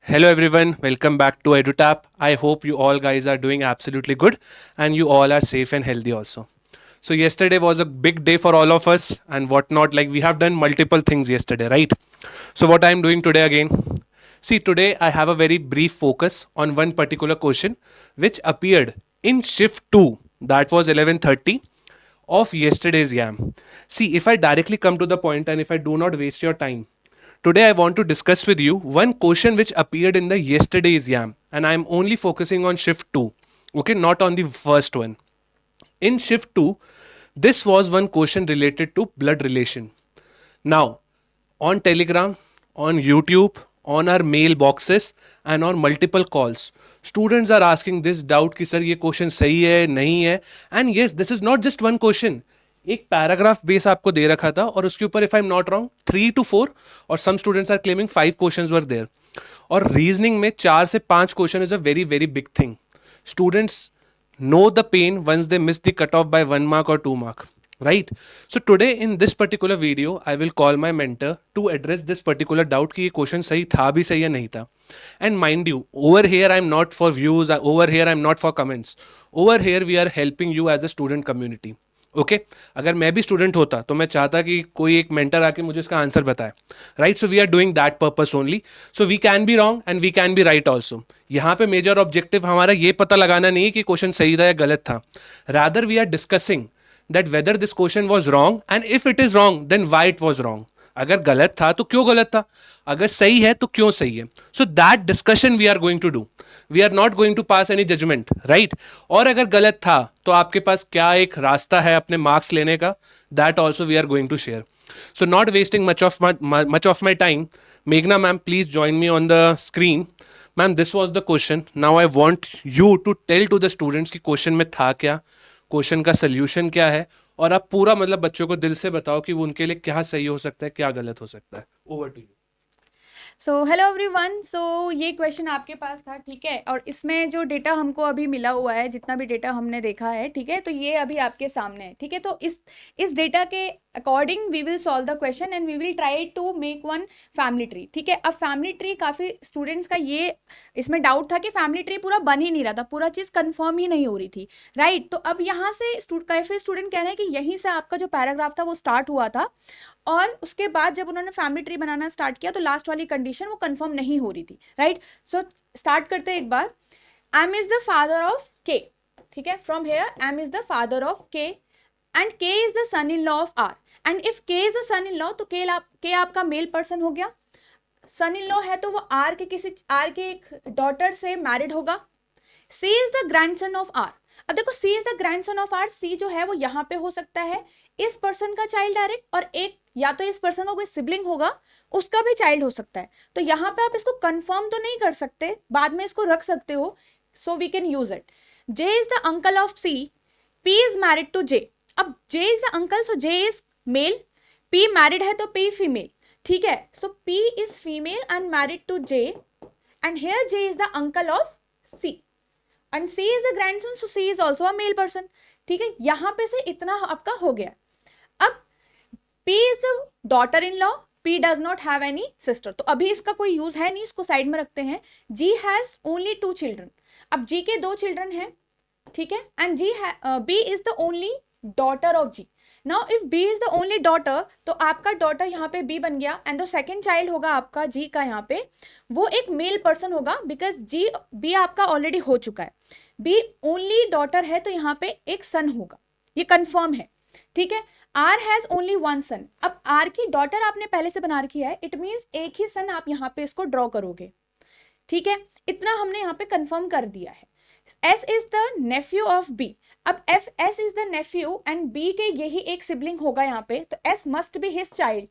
Hello everyone, welcome back to EduTap. I hope you all guys are doing absolutely good and you all are safe and healthy also. So yesterday was a big day for all of us and whatnot. Like we have done multiple things yesterday, right? So what I am doing today again. See, today I have a very brief focus on one particular question which appeared in shift 2. That was 11:30 of yesterday's YAM. See, if I directly come to the point and if I do not waste your time, today I want to discuss with you one question which appeared in the yesterday's YAM, and I am only focusing on shift 2, okay, not on the first one. In shift 2, this was one question related to blood relation. Now, on Telegram, on YouTube, on our mailboxes, and on multiple calls, students are asking this doubt कि sir ये question सही है नहीं है. And yes, this is not just one question. एक paragraph base आपको दे रखा था और उसके ऊपर if I am not wrong 3 to 4 और some students are claiming 5 questions were there. और रीजनिंग में 4 से 5 question is a very very big thing. Students know the pain once they miss the cutoff by 1 mark or 2 mark, right? So today in this particular video I will call my mentor to address this particular doubt कि ये question सही था भी सही या नहीं था. And mind you, over here I am not for views, over here I am not for comments, over here we are helping you as a student community. Okay अगर मैं भी स्टूडेंट होता तो मैं चाहता कि कोई एक मेंटर आके मुझे इसका आंसर बताए, right? So we are doing that purpose only. So we can be wrong and we can be right also. यहाँ पे मेजर ऑब्जेक्टिव हमारा ये पता लगाना नहीं कि क्वेश्चन सही था या गलत था. Rather we are discussing that whether this question was wrong and if it is wrong then why it was wrong. अगर गलत था तो क्यों गलत था, अगर सही है तो क्यों सही है. So that discussion we are going to do. We are not going to pass any judgement, right? और अगर गलत था तो आपके पास क्या एक रास्ता है अपने मार्क्स लेने का, that also we are going to share. So not wasting much of my time, Meghna ma'am, please join me on the screen. Ma'am, this was the question. Now I want you to tell to the students कि question में था क्या, question का solution क्या है, और आप पूरा मतलब बच्चों को दिल से बताओ कि वो उनके लिए क्या सही हो सकता है, क्या गलत हो सकता है. Over to you. So hello everyone. So ये क्वेश्चन आपके पास था, ठीक है, और इसमें जो डेटा हमको अभी मिला हुआ है, जितना भी डेटा हमने देखा है, ठीक है, तो ये अभी आपके सामने है, ठीक है. तो इस डेटा के according we will solve the question and we will try to make one family tree, ठीक है. अब फैमिली ट्री काफ़ी स्टूडेंट्स का ये इसमें डाउट था कि फैमिली ट्री पूरा बन ही नहीं रहा था, पूरा चीज़ कंफर्म ही नहीं हो रही थी, राइट. तो अब यहाँ से काफ़ी स्टूडेंट कह रहे हैं कि यहीं से आपका जो पैराग्राफ था वो स्टार्ट हुआ था और उसके बाद जब उन्होंने फैमिली ट्री बनाना स्टार्ट किया तो लास्ट वाली कंडीशन वो कंफर्म नहीं हो रही थी, राइट. सो स्टार्ट करते हैं एक बार. M is the father of K, ठीक है. From here M is the father of K and K is the son in law of R. And if K is the son in law तो K आपका male person हो गया. सन in law है तो वो are के एक daughter से मैरिड होगा. C is the grandson of R. अब देखो C is the grandson of R, C जो है वो यहाँ पे हो सकता है इस पर्सन का चाइल्ड डायरेक्ट, और एक या तो इस पर्सन का कोई सिबलिंग होगा उसका भी चाइल्ड हो सकता है. तो यहाँ पे आप इसको कंफर्म तो नहीं कर सकते, बाद में इसको रख सकते हो. So we can use it. J is the uncle of C, P is married to J. अब J is the uncle, so J is male, P married है तो पी फीमेल, ठीक है. So P is female and married to J and here J is the uncle of C and C is the grandson, so C is also a male person, ठीक है. यहां पे से इतना आपका हो गया. अब P is the daughter in law, P does not have any sister, तो अभी इसका कोई यूज है नहीं, इसको साइड में रखते हैं. G has only 2 children. अब G के 2 चिल्ड्रन हैं, ठीक है, and B is the only daughter of G. Now if B is the only daughter तो आपका डॉटर यहाँ पे B बन गया एंड द सेकेंड चाइल्ड होगा आपका G का, यहाँ पे वो एक मेल पर्सन होगा बिकॉज B आपका ऑलरेडी हो चुका है. B ओनली डॉटर है तो यहाँ पे एक सन होगा, ये कंफर्म है, ठीक है. R हैज ओनली 1 सन. अब R की डॉटर आपने पहले से बना रखी है, इट मीन्स एक ही सन आप यहाँ पे इसको ड्रॉ करोगे, ठीक है. इतना हमने यहाँ पे कंफर्म कर दिया है. S is the Neiphiu of B. अब S is the Neiphiu and B के यही एक सिबलिंग होगा यहाँ पे, तो S must be his child,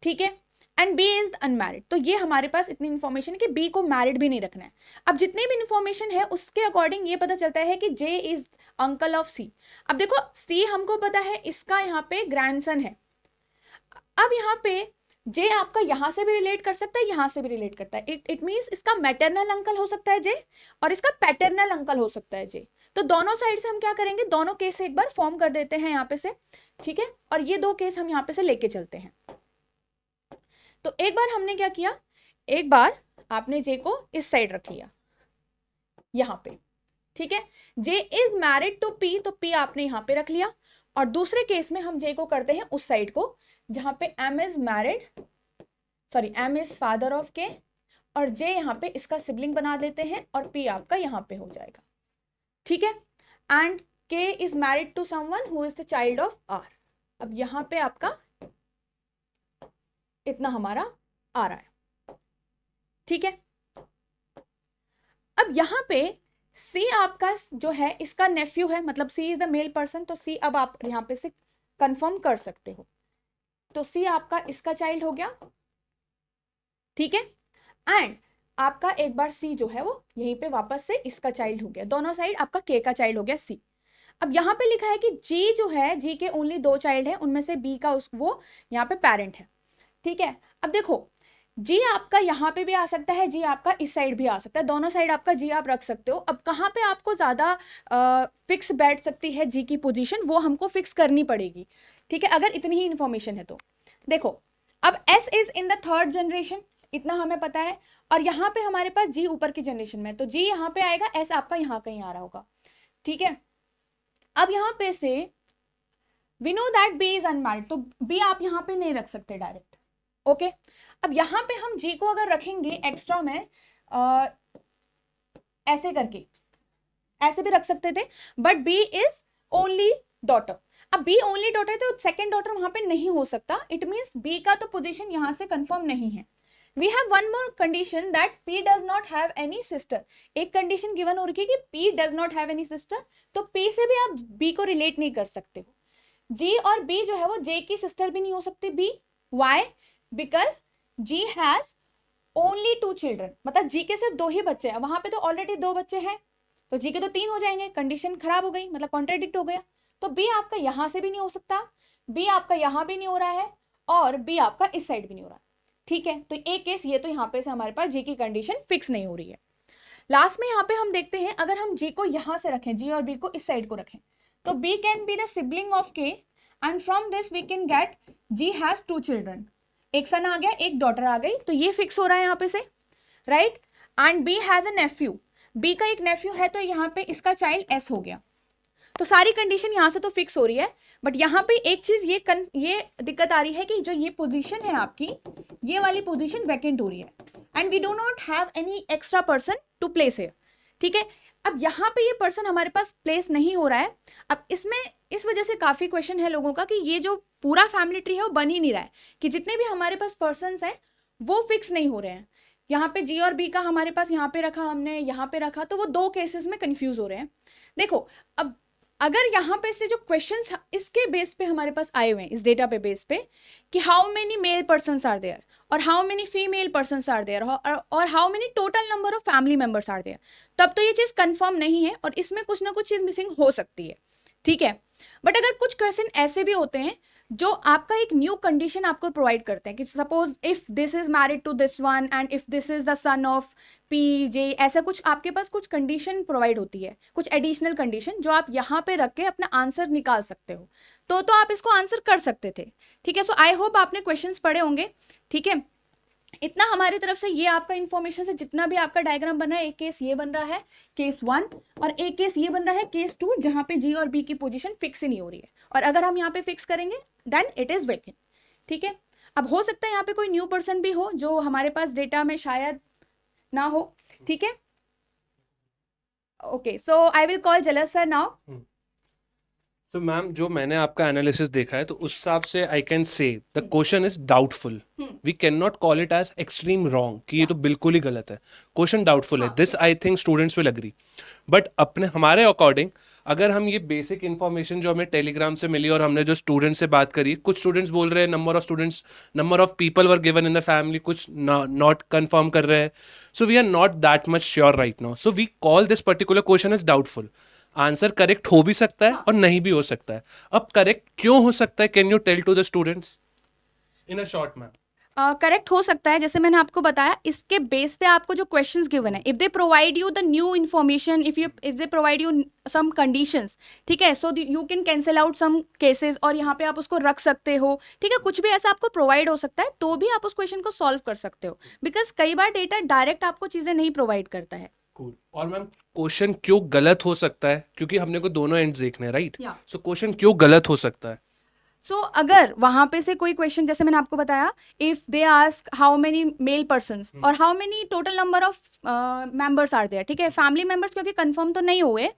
ठीक है. And B is unmarried. तो ये हमारे पास इतनी इंफॉर्मेशन है कि B को मैरिड भी नहीं रखना है. अब जितनी भी इंफॉर्मेशन है उसके अकॉर्डिंग ये पता चलता है कि J is uncle of C. अब देखो C हमको पता है इसका यहाँ पे ग्रैंडसन है. अब यहाँ पे जे आपका यहां से भी रिलेट कर सकता है, यहां से भी रिलेट करता है. इट मींस इसका मैटरनल अंकल हो सकता है जे और इसका पैटर्नल अंकल हो सकता है जे. तो दोनों साइड से हम क्या करेंगे, दोनों केस से एक बार फॉर्म कर देते हैं यहाँ पे से, ठीक है. और ये 2 केस हम यहाँ पे से लेके चलते हैं. तो एक बार हमने क्या किया, एक बार आपने जे को इस साइड रख लिया यहाँ पे, ठीक है। जे इज मैरिड टू पी, तो पी आपने यहाँ पे रख लिया। और दूसरे केस में हम जे को करते हैं उस साइड को जहां पे M is married, sorry M is father of K, और जे यहाँ पे इसका सिबलिंग बना देते हैं और पी आपका यहाँ पे हो जाएगा, ठीक है। And K is married to someone who is the child of R. अब यहाँ पे आपका इतना हमारा आ रहा है, ठीक है। अब यहाँ पे सी आपका जो है इसका नेफ्यू है, मतलब सी इज द मेल पर्सन, तो सी अब आप यहाँ पे से कंफर्म कर सकते हो, तो सी आपका इसका चाइल्ड हो गया, ठीक है। एंड आपका एक बार सी जो है वो यहीं पे वापस से इसका चाइल्ड हो गया, दोनों साइड आपका के का चाइल्ड हो गया सी। अब यहाँ पे लिखा है कि जी जो है, जी के ओनली 2 चाइल्ड है, उनमें से बी का वो यहाँ पे पेरेंट है, ठीक है। अब देखो जी आपका यहाँ पे भी आ सकता है, जी आपका इस साइड भी आ सकता है, दोनों साइड आपका जी आप रख सकते हो। अब कहाँ पे आपको ज्यादा फिक्स बैठ सकती है जी की पोजीशन, वो हमको फिक्स करनी पड़ेगी, ठीक है, अगर इतनी ही इंफॉर्मेशन है तो। देखो अब S is in the 3rd generation, इतना हमें पता है, और यहाँ पे हमारे पास जी ऊपर की जनरेशन में, तो जी यहाँ पे आएगा, एस आपका यहाँ कहीं आ रहा होगा, ठीक है। अब यहाँ पे से we know that B is unmarried, तो बी आप यहाँ पे नहीं रख सकते डायरेक्ट, ओके। अब यहाँ पे हम जी को अगर रखेंगे एक्स्ट्रा में ऐसे करके, ऐसे भी रख सकते थे, but B is only daughter. अब बी ओनली डॉटर है तो सेकंड डॉटर वहां पे नहीं हो सकता, इट मींस बी का तो पोजीशन यहां से कंफर्म नहीं है। We have one more condition that P does not have any sister. एक कंडीशन गिवन हो रखी है कि P does not have any sister, तो पी से भी आप बी को रिलेट नहीं कर सकते हो। जी और बी जो है वो जे की सिस्टर भी नहीं हो सकती B, Y, because G has only 2 children, मतलब जी के सिर्फ 2 ही बच्चे हैं, वहां पे तो ऑलरेडी 2 बच्चे हैं, तो जी के तो 3 हो जाएंगे, कंडीशन खराब हो गई, मतलब कॉन्ट्राडिक्ट हो गया। तो बी आपका यहां से भी नहीं हो सकता, बी आपका यहां भी नहीं हो रहा है, और बी आपका इस साइड भी नहीं हो रहा, ठीक है। तो एक केस ये, तो यहाँ पे से हमारे पास जी की कंडीशन फिक्स नहीं हो रही है। लास्ट में यहाँ पे हम देखते हैं, अगर हम जी को यहां से रखें, जी और बी को इस साइड को रखें, तो B can be the sibling of K, and from this we can get G has 2 children, एक सन आ गया, एक डॉटर आ गई, तो ये फिक्स हो रहा है यहाँ पे से, right. And B has a nephew, B का एक नेफ्यू है, तो यहाँ पे इसका चाइल्ड एस हो गया, तो सारी कंडीशन यहाँ से तो फिक्स हो रही है। बट यहाँ पे एक चीज ये दिक्कत आ रही है कि जो ये पोजीशन है आपकी, ये वाली पोजीशन वैकेंट हो रही है, and we do not have any extra person to place here, ठीक है। अब यहाँ पे ये पर्सन हमारे पास प्लेस नहीं हो रहा है। अब इसमें इस वजह से काफी क्वेश्चन है लोगों का कि ये जो पूरा फैमिली ट्री है वो बन ही नहीं रहा है, कि जितने भी हमारे पास पर्सन हैं वो फिक्स नहीं हो रहे हैं। यहाँ पे जी और बी का हमारे पास यहाँ पे रखा, हमने यहाँ पे रखा, तो वो 2 केसेस में कंफ्यूज हो रहे हैं। देखो अब अगर यहाँ पे से जो क्वेश्चंस इसके बेस पे हमारे पास आए हुए हैं, इस डेटा पे बेस पे, कि how many male persons are there और how many female persons are there और how many total number of family members are there, तब तो ये चीज कंफर्म नहीं है और इसमें कुछ ना कुछ चीज मिसिंग हो सकती है, ठीक है। बट अगर कुछ क्वेश्चन ऐसे भी होते हैं जो आपका एक न्यू कंडीशन आपको प्रोवाइड करते हैं, कि suppose if this is married to this one and if this is the son of P J, ऐसा कुछ आपके पास कुछ कंडीशन प्रोवाइड होती है, कुछ एडिशनल कंडीशन जो आप यहाँ पे रख के अपना आंसर निकाल सकते हो, तो आप इसको आंसर कर सकते थे, ठीक है। सो आई होप आपने क्वेश्चंस पढ़े होंगे, ठीक है। इतना हमारी तरफ से ये आपका इंफॉर्मेशन से जितना भी आपका डायग्राम बन रहा है, एक केस ये बन रहा है केस 1 और एक केस ये बन रहा है केस 2, जहां पे जी और बी की पोजीशन फिक्स ही नहीं हो रही है, और अगर हम यहाँ पे फिक्स करेंगे देन इट इज वेकेंट, ठीक है। अब हो सकता है यहाँ पे कोई न्यू पर्सन भी हो जो हमारे पास डेटा में शायद ना हो, ठीक है। Okay, so I will call jealous sir now. तो मैम जो मैंने आपका एनालिसिस देखा है तो उस हिसाब से I can say the question is doubtful, we can not call it as extreme wrong कि ये तो बिल्कुल ही गलत है, क्वेश्चन डाउटफुल है, this I think students will agree. But अपने हमारे अकॉर्डिंग अगर हम ये बेसिक इन्फॉर्मेशन जो हमें टेलीग्राम से मिली और हमने जो स्टूडेंट से बात करी, कुछ स्टूडेंट्स बोल रहे हैं number of students, number of people were given in the family, कुछ नॉट कंफर्म कर रहे हैं, so we are not that much sure right now, so we call this particular question is doubtful. Answer correct हो भी सकता है और नहीं भी हो सकता है। अब करेक्ट क्यों हो सकता है, can you tell to the students in a short ma'am? Correct हो सकता है, जैसे मैंने आपको बताया, इसके बेस पे आपको जो क्वेश्चंस गिवन है, if they provide you the new information, if they provide you some conditions, ठीक है, so you can cancel out some cases और यहाँ पे आप उसको रख सकते हो, ठीक है, कुछ भी ऐसा आपको प्रोवाइड हो सकता है, तो भी आप उस क्वेश्चन को सॉल्व कर सकते हो, बिकॉज कई बार डेटा डायरेक्ट आपको चीजें नहीं प्रोवाइड करता है। Cool. और मैम क्वेश्चन क्यों गलत हो सकता है, क्योंकि हमने को दोनों एंड्स देखने हैं, राइट? Yeah. सो क्वेश्चन क्यों गलत हो सकता है? सो अगर वहां पे से कोई क्वेश्चन, जैसे मैंने आपको बताया, if they ask how many male persons और how many total number of members are there, ठीक है, फैमिली मेंबर्स क्योंकि कंफर्म तो नहीं हुए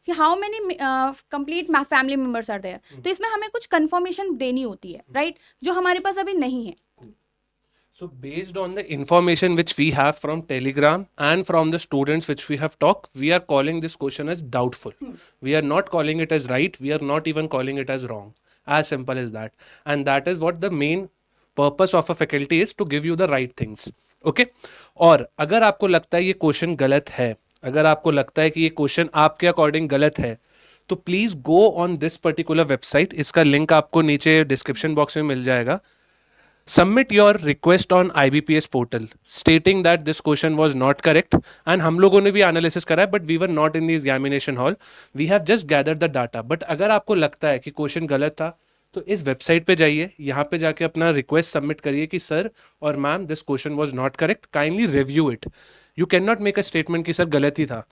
कि how many complete family members are there, तो इसमें हमें कुछ कंफर्मेशन देनी होती है, राइट, जो हमारे पास अभी नहीं है। So based on the information which we have from Telegram and from the students which we have talked, we are calling this question as doubtful. We are not calling it as right. We are not even calling it as wrong. As simple as that. And that is what the main purpose of a faculty is, to give you the right things. Okay? और अगर आपको लगता है ये question गलत है, अगर आपको लगता है कि ये क्वेश्चन आपके अकॉर्डिंग गलत है, तो please go on this particular website. इसका लिंक आपको नीचे डिस्क्रिप्शन बॉक्स में मिल जाएगा. Submit your request on IBPS portal stating that this question was not correct, and हम लोगों ने भी analysis करा है, but we were not in the examination hall. We have just gathered the data. But अगर आपको लगता है कि क्वेश्चन गलत था, तो इस वेबसाइट पे जाइए, यहाँ पे जाके अपना रिक्वेस्ट सबमिट करिए कि सर और ma'am this question was not correct, kindly review it. You can not make a statement कि सर गलत ही था.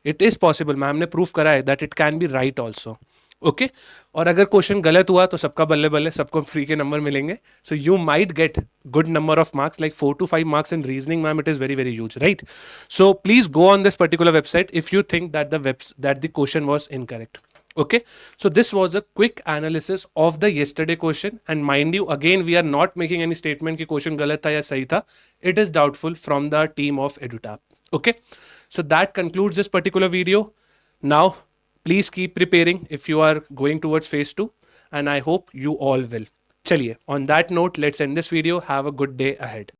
इट इज पॉसिबल, मैम ने प्रूफ करा है that it can be right also. Okay, और अगर क्वेश्चन गलत हुआ तो सबका बल्ले बल्ले, सबको फ्री के नंबर मिलेंगे. So you might get good number of marks, like 4 to 5 marks in reasoning, ma'am. It is very, very huge, right? So please go on this particular website if you think that the question was incorrect. Okay, so this was a quick analysis of the yesterday question, and mind you, again, we are not making any statement कि question गलत था या सही था. It is doubtful from the team of EduTap. Okay, so that concludes this particular video. Now please keep preparing if you are going towards phase 2, and I hope you all will. Chaliye, on that note, let's end this video. Have a good day ahead.